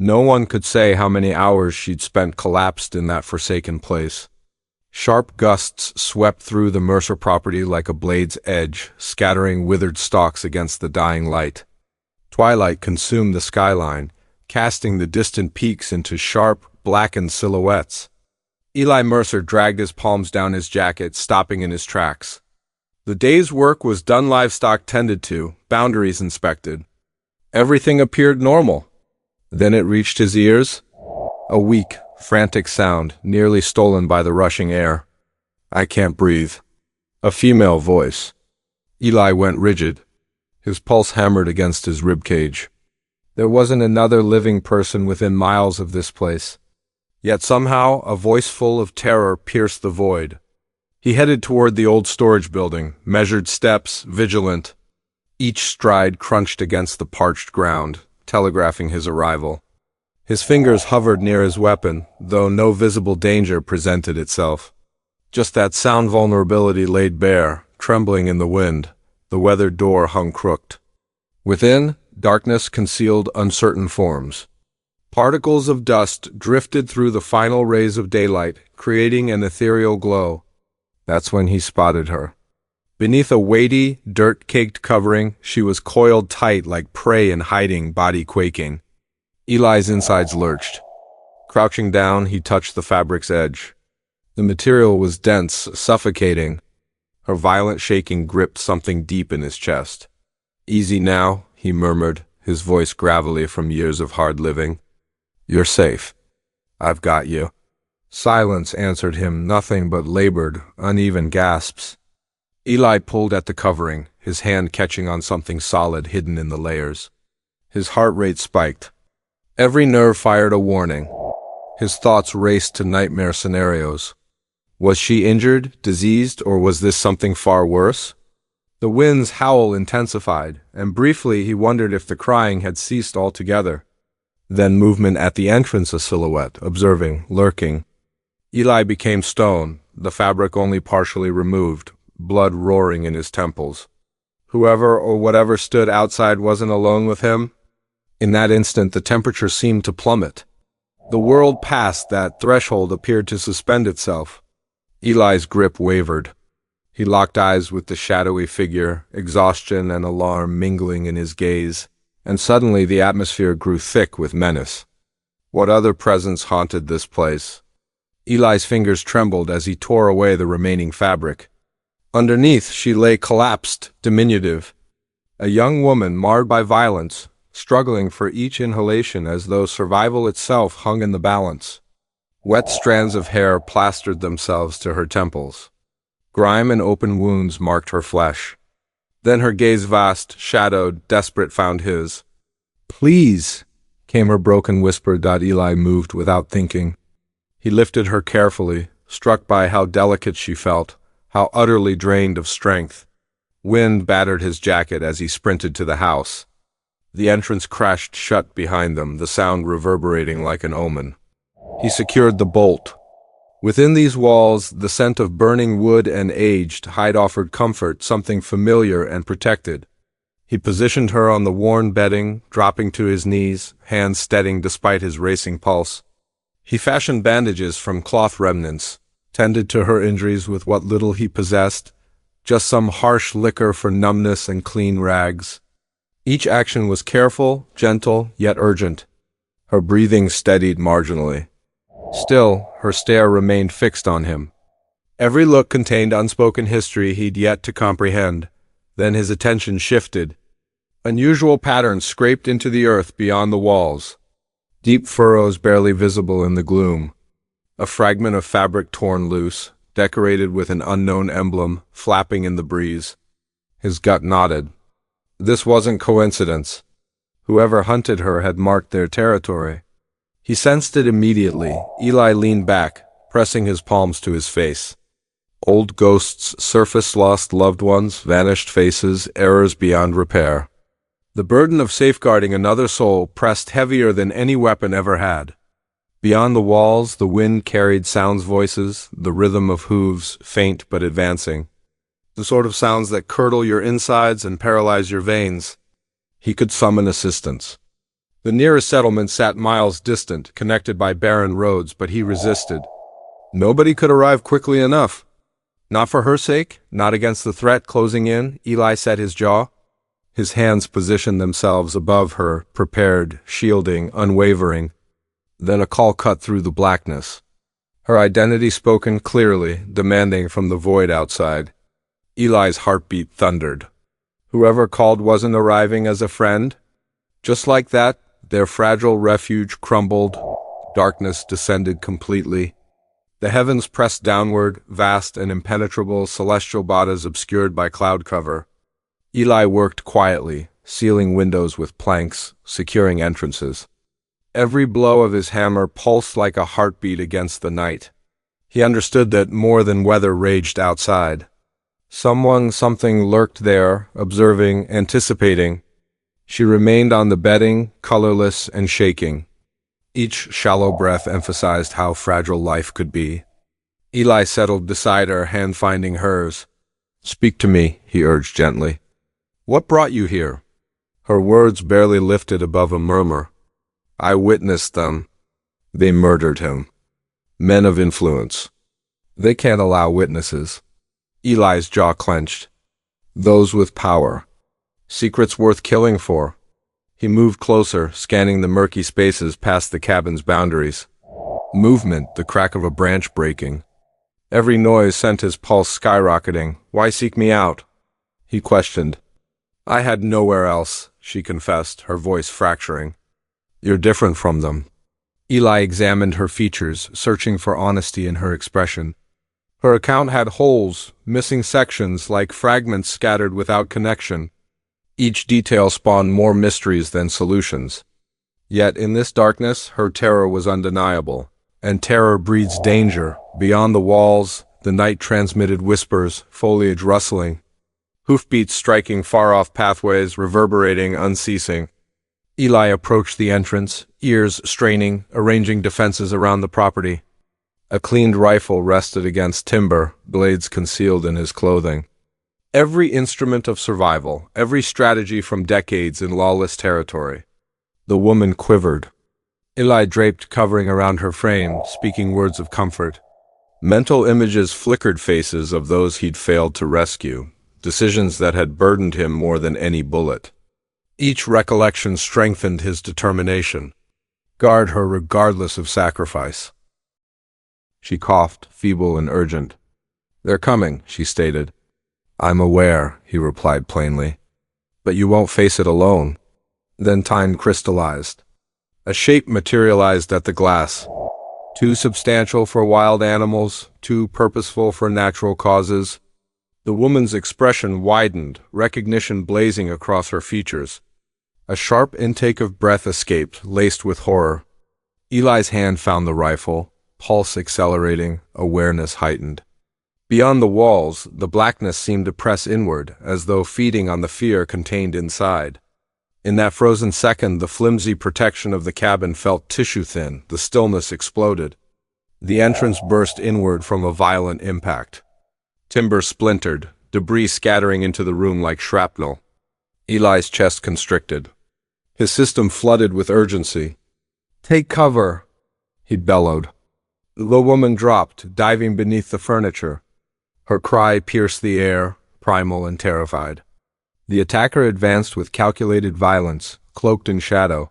No one could say how many hours she'd spent collapsed in that forsaken place. Sharp gusts swept through the Mercer property like a blade's edge, scattering withered stalks against the dying light. Twilight consumed the skyline, casting the distant peaks into sharp, blackened silhouettes. Eli Mercer dragged his palms down his jacket, stopping in his tracks. The day's work was done, livestock tended to, boundaries inspected. Everything appeared normal. Then it reached his ears. A weak, frantic sound, nearly stolen by the rushing air. "I can't breathe." A female voice. Eli went rigid. His pulse hammered against his ribcage. There wasn't another living person within miles of this place. Yet somehow a voice full of terror pierced the void. He headed toward the old storage building, measured steps, vigilant. Each stride crunched against the parched ground, telegraphing his arrival. His fingers hovered near his weapon, though no visible danger presented itself. Just that sound vulnerability laid bare, trembling in the wind. The weathered door hung crooked. Within, darkness concealed uncertain forms. Particles of dust drifted through the final rays of daylight, creating an ethereal glow. That's when he spotted her. Beneath a weighty, dirt-caked covering, she was coiled tight like prey in hiding, body quaking. Eli's insides lurched. Crouching down, he touched the fabric's edge. The material was dense, suffocating. Her violent shaking gripped something deep in his chest. "Easy now," he murmured, his voice gravelly from years of hard living. "You're safe. I've got you." Silence answered him, nothing but labored, uneven gasps. Eli pulled at the covering, his hand catching on something solid hidden in the layers. His heart rate spiked. Every nerve fired a warning. His thoughts raced to nightmare scenarios. Was she injured, diseased, or was this something far worse? The wind's howl intensified, and briefly he wondered if the crying had ceased altogether. Then movement at the entrance, a silhouette, observing, lurking. Eli became stone, the fabric only partially removed, blood roaring in his temples. Whoever or whatever stood outside wasn't alone with him. In that instant, the temperature seemed to plummet. The world past that threshold appeared to suspend itself. Eli's grip wavered. He locked eyes with the shadowy figure, exhaustion and alarm mingling in his gaze, and suddenly the atmosphere grew thick with menace. What other presence haunted this place? Eli's fingers trembled as he tore away the remaining fabric. Underneath, she lay collapsed, diminutive. A young woman marred by violence, struggling for each inhalation as though survival itself hung in the balance. Wet strands of hair plastered themselves to her temples. Grime and open wounds marked her flesh. Then her gaze vast, shadowed, desperate found his. "Please," came her broken whisper. Eli moved without thinking. He lifted her carefully, struck by how delicate she felt, how utterly drained of strength. Wind battered his jacket as he sprinted to the house. The entrance crashed shut behind them, the sound reverberating like an omen. He secured the bolt. Within these walls, the scent of burning wood and aged hide offered comfort, something familiar and protected. He positioned her on the worn bedding, dropping to his knees, hands steadying despite his racing pulse. He fashioned bandages from cloth remnants, tended to her injuries with what little he possessed, just some harsh liquor for numbness and clean rags. Each action was careful, gentle, yet urgent. Her breathing steadied marginally. Still, her stare remained fixed on him. Every look contained unspoken history he'd yet to comprehend. Then his attention shifted. Unusual patterns scraped into the earth beyond the walls. Deep furrows barely visible in the gloom. A fragment of fabric torn loose, decorated with an unknown emblem, flapping in the breeze. His gut nodded. This wasn't coincidence. Whoever hunted her had marked their territory. He sensed it immediately. Eli leaned back, pressing his palms to his face. Old ghosts surfaced, lost loved ones, vanished faces, errors beyond repair. The burden of safeguarding another soul pressed heavier than any weapon ever had. Beyond the walls, the wind carried sounds, voices, the rhythm of hooves, faint but advancing. The sort of sounds that curdle your insides and paralyze your veins. He could summon assistance. The nearest settlement sat miles distant, connected by barren roads, but he resisted. Nobody could arrive quickly enough. Not for her sake, not against the threat closing in. Eli set his jaw. His hands positioned themselves above her, prepared, shielding, unwavering. Then a call cut through the blackness. Her identity spoken clearly, demanding from the void outside. Eli's heartbeat thundered. Whoever called wasn't arriving as a friend. Just like that, their fragile refuge crumbled. Darkness descended completely. The heavens pressed downward, vast and impenetrable, celestial bodies obscured by cloud cover. Eli worked quietly, sealing windows with planks, securing entrances. Every blow of his hammer pulsed like a heartbeat against the night. He understood that more than weather raged outside. Something lurked there, observing, anticipating. She remained on the bedding, colorless and shaking. Each shallow breath emphasized how fragile life could be. Eli settled beside her, hand finding hers. "Speak to me," he urged gently. "What brought you here?" Her words barely lifted above a murmur. "I witnessed them. They murdered him. Men of influence. They can't allow witnesses." Eli's jaw clenched. "Those with power. Secrets worth killing for." He moved closer, scanning the murky spaces past the cabin's boundaries. Movement, the crack of a branch breaking. Every noise sent his pulse skyrocketing. "Why seek me out?" he questioned. "I had nowhere else," she confessed, her voice fracturing. "You're different from them." Eli examined her features, searching for honesty in her expression. Her account had holes, missing sections like fragments scattered without connection. Each detail spawned more mysteries than solutions. Yet in this darkness, her terror was undeniable. And terror breeds danger. Beyond the walls, the night transmitted whispers, foliage rustling. Hoofbeats striking far-off pathways, reverberating unceasing. Eli approached the entrance, ears straining, arranging defenses around the property. A cleaned rifle rested against timber, blades concealed in his clothing. Every instrument of survival, every strategy from decades in lawless territory. The woman quivered. Eli draped covering around her frame, speaking words of comfort. Mental images flickered faces of those he'd failed to rescue. Decisions that had burdened him more than any bullet. Each recollection strengthened his determination. Guard her regardless of sacrifice. She coughed, feeble and urgent. "They're coming," she stated. "I'm aware," he replied plainly. "But you won't face it alone." Then time crystallized. A shape materialized at the glass. Too substantial for wild animals, too purposeful for natural causes. The woman's expression widened, recognition blazing across her features. A sharp intake of breath escaped, laced with horror. Eli's hand found the rifle, pulse accelerating, awareness heightened. Beyond the walls, the blackness seemed to press inward, as though feeding on the fear contained inside. In that frozen second, the flimsy protection of the cabin felt tissue-thin, the stillness exploded. The entrance burst inward from a violent impact. Timber splintered, debris scattering into the room like shrapnel. Eli's chest constricted. His system flooded with urgency. "Take cover," he bellowed. The woman dropped, diving beneath the furniture. Her cry pierced the air, primal and terrified. The attacker advanced with calculated violence, cloaked in shadow.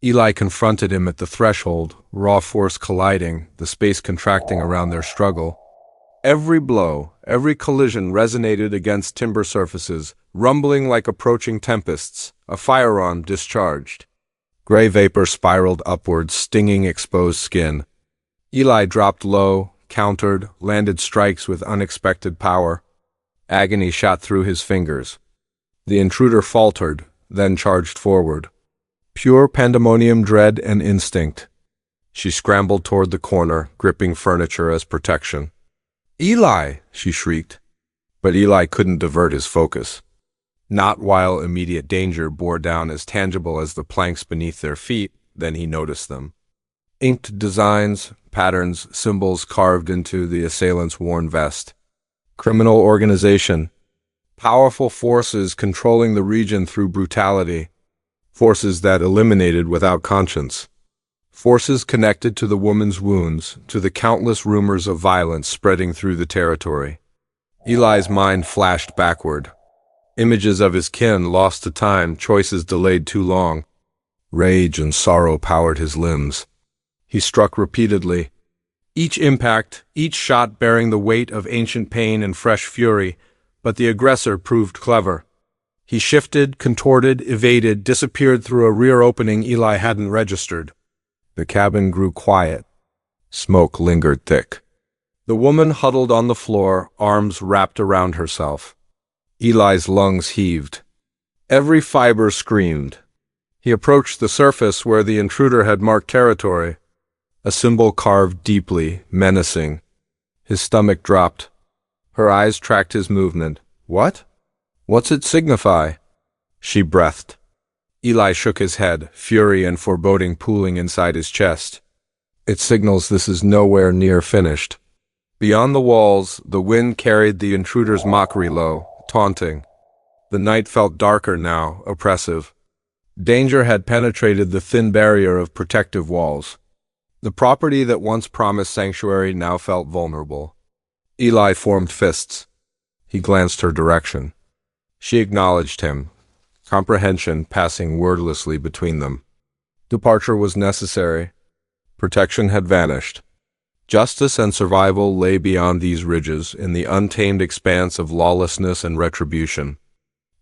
Eli confronted him at the threshold, raw force colliding, the space contracting around their struggle. Every blow, every collision resonated against timber surfaces, rumbling like approaching tempests, a firearm discharged. Gray vapor spiraled upward, stinging exposed skin. Eli dropped low, countered, landed strikes with unexpected power. Agony shot through his fingers. The intruder faltered, then charged forward. Pure pandemonium, dread and instinct. She scrambled toward the corner, gripping furniture as protection. "Eli!" she shrieked. But Eli couldn't divert his focus. Not while immediate danger bore down as tangible as the planks beneath their feet. Then he noticed them. Inked designs, patterns, symbols carved into the assailant's worn vest. Criminal organization. Powerful forces controlling the region through brutality. forces that eliminated without conscience. Forces connected to the woman's wounds, to the countless rumors of violence spreading through the territory. Eli's mind flashed backward. Images of his kin lost to time, choices delayed too long. Rage and sorrow powered his limbs. He struck repeatedly. Each impact, each shot bearing the weight of ancient pain and fresh fury, but the aggressor proved clever. He shifted, contorted, evaded, disappeared through a rear opening Eli hadn't registered. The cabin grew quiet. Smoke lingered thick. The woman huddled on the floor, arms wrapped around herself. Eli's lungs heaved. Every fiber screamed. He approached the surface where the intruder had marked territory. A symbol carved deeply, menacing. His stomach dropped. Her eyes tracked his movement. What? What's it signify? She breathed. Eli shook his head, fury and foreboding pooling inside his chest. It signals this is nowhere near finished. Beyond the walls, the wind carried the intruder's mockery low, taunting. The night felt darker now, oppressive. Danger had penetrated the thin barrier of protective walls. The property that once promised sanctuary now felt vulnerable. Eli formed fists. He glanced her direction. She acknowledged him, comprehension passing wordlessly between them. Departure was necessary. Protection had vanished. Justice and survival lay beyond these ridges in the untamed expanse of lawlessness and retribution.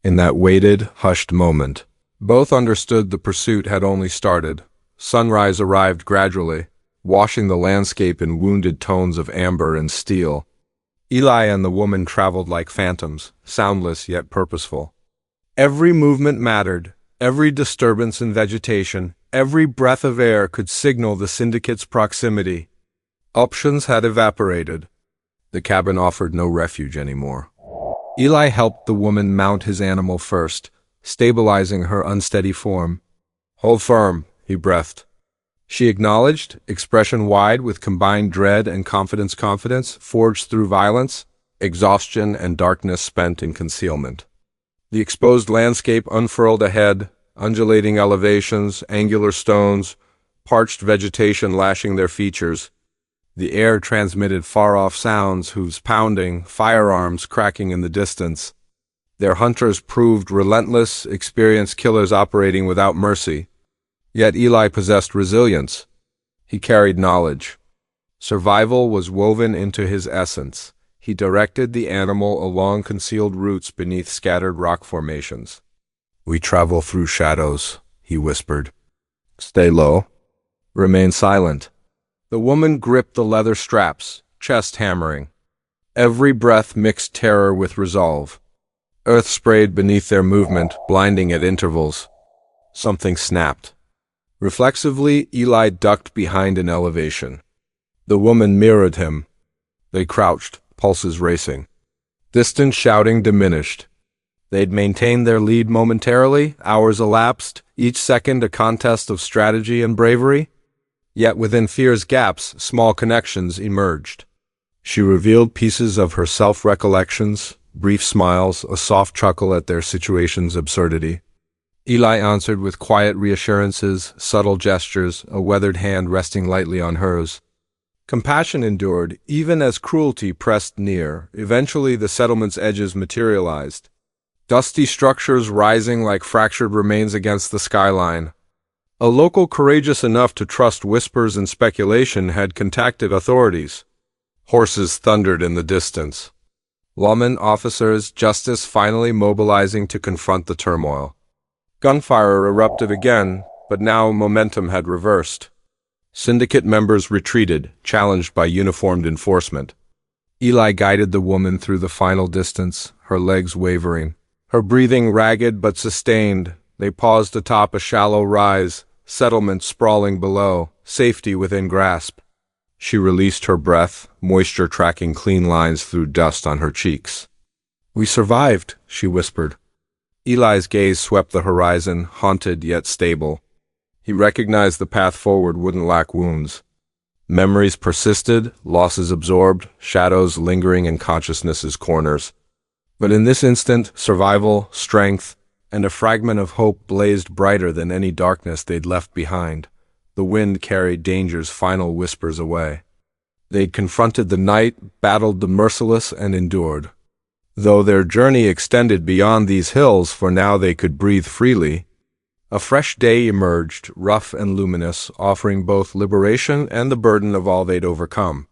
In that weighted, hushed moment, both understood the pursuit had only started. Sunrise arrived gradually, washing the landscape in wounded tones of amber and steel. Eli and the woman traveled like phantoms, soundless yet purposeful. Every movement mattered, every disturbance in vegetation, every breath of air could signal the syndicate's proximity. Options had evaporated. The cabin offered no refuge anymore. Eli helped the woman mount his animal first, stabilizing her unsteady form. "Hold firm," he breathed. She acknowledged, expression wide with combined dread and confidence forged through violence, exhaustion and darkness spent in concealment. The exposed landscape unfurled ahead, undulating elevations, angular stones, parched vegetation lashing their features. The air transmitted far-off sounds, hooves pounding, firearms cracking in the distance. Their hunters proved relentless, experienced killers operating without mercy. Yet Eli possessed resilience. He carried knowledge. Survival was woven into his essence. He directed the animal along concealed routes beneath scattered rock formations. "We travel through shadows," he whispered. "Stay low. Remain silent." The woman gripped the leather straps, chest hammering. Every breath mixed terror with resolve. Earth sprayed beneath their movement, blinding at intervals. Something snapped. Reflexively, Eli ducked behind an elevation. The woman mirrored him. They crouched, pulses racing. Distant shouting diminished. They'd maintained their lead momentarily, hours elapsed, each second a contest of strategy and bravery. Yet within fear's gaps, small connections emerged. She revealed pieces of her self-recollections, brief smiles, a soft chuckle at their situation's absurdity. Eli answered with quiet reassurances, subtle gestures, a weathered hand resting lightly on hers. Compassion endured, even as cruelty pressed near. Eventually the settlement's edges materialized. Dusty structures rising like fractured remains against the skyline. A local courageous enough to trust whispers and speculation had contacted authorities. Horses thundered in the distance. Lawmen, officers, justice finally mobilizing to confront the turmoil. Gunfire erupted again, but now momentum had reversed. Syndicate members retreated, challenged by uniformed enforcement. Eli guided the woman through the final distance, her legs wavering. Her breathing ragged but sustained. They paused atop a shallow rise, settlement sprawling below, safety within grasp. She released her breath, moisture tracking clean lines through dust on her cheeks. "We survived," she whispered. Eli's gaze swept the horizon, haunted yet stable. He recognized the path forward wouldn't lack wounds. Memories persisted, losses absorbed, shadows lingering in consciousness's corners. But in this instant, survival, strength, and a fragment of hope blazed brighter than any darkness they'd left behind. The wind carried danger's final whispers away. They'd confronted the night, battled the merciless, and endured. Though their journey extended beyond these hills, for now they could breathe freely, a fresh day emerged, rough and luminous, offering both liberation and the burden of all they'd overcome.